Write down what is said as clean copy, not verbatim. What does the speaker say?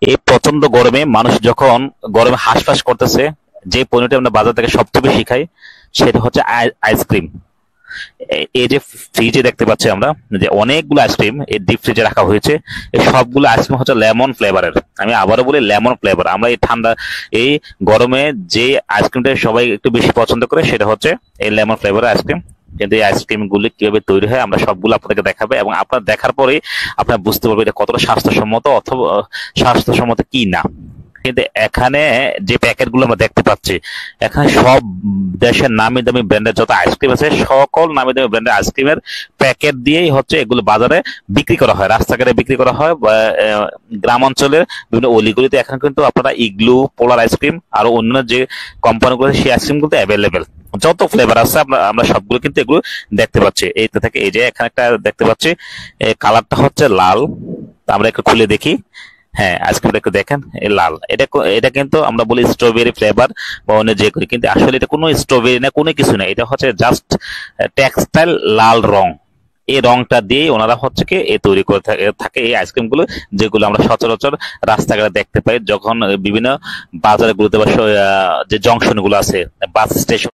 এই প্রচন্ড গরমে মানুষ যখন গরমে হাঁসফাঁস করতেছে, যে পণ্যটি আমরা বাজার থেকে সবচেয়ে বেশি খাই সেটা হচ্ছে আইসক্রিম। এই যে ফ্রিজে দেখতে পাচ্ছি আমরা যে অনেকগুলো আইসক্রিম এই ডিপ ফ্রিজে রাখা হয়েছে। এই সবগুলো আইসক্রিম হচ্ছে লেমন ফ্লেভারের। আমি আবারও বলি লেমন ফ্লেভার। আমরা এই ঠান্ডা এই গরমে যে আইসক্রিমটা সবাই একটু বেশি পছন্দ করে সেটা হচ্ছে এই লেমন ফ্লেভারের আইসক্রিম। কিন্তু এই আইসক্রিম গুলি কিভাবে তৈরি হয় আমরা সবগুলো আপনাদেরকে দেখাবে, এবং আপনার দেখার পরেই আপনার বুঝতে পারবেন এটা কতটা স্বাস্থ্যসম্মত অথবা স্বাস্থ্যসম্মত কি না। কিন্তু এখানে যে প্যাকেট গুলো আমরা দেখতে পাচ্ছি, এখানে সব দেশের নামি দামি ব্র্যান্ডের যত আইসক্রিম আছে সকল নামি দামি ব্র্যান্ডের আইসক্রিমের প্যাকেট দিয়েই হচ্ছে এগুলো বাজারে বিক্রি করা হয়, রাস্তাঘাটে বিক্রি করা হয়, বা গ্রাম অঞ্চলের বিভিন্ন অলিগলিতে এখন কিন্তু আপনারা ইগলু, পোলার আইসক্রিম আরো অন্যান্য যে কোম্পানিগুলো সেই আইসক্রিম গুলো অ্যাভেলেবেল। যত ফ্লেভার আছে আমরা আমরা সবগুলো কিন্তু এগুলো দেখতে পাচ্ছি। এইটা থেকে এই যে এখানে একটা দেখতে পাচ্ছি, কালারটা হচ্ছে লাল। তা আমরা একটু খুলে দেখি। হ্যাঁ, আইসক্রিমটা একটু দেখেন, এই লাল। এটা কিন্তু আমরা বলি স্ট্রবেরি ফ্লেভার বা অন্য যে করি, কিন্তু আসলে এটা কোনো স্ট্রবেরি না, কোনো কিছু না। এটা হচ্ছে জাস্ট টেক্সটাইল লাল রং। এই রংটা দিয়ে ওনারা হচ্ছে কি এ তৈরি করে থাকে এই আইসক্রিম গুলো, যেগুলো আমরা সচরাচর রাস্তাঘাটে দেখতে পাই যখন বিভিন্ন বাজারগুলোতে বা যে জংশন গুলো আছে, বাস স্টেশন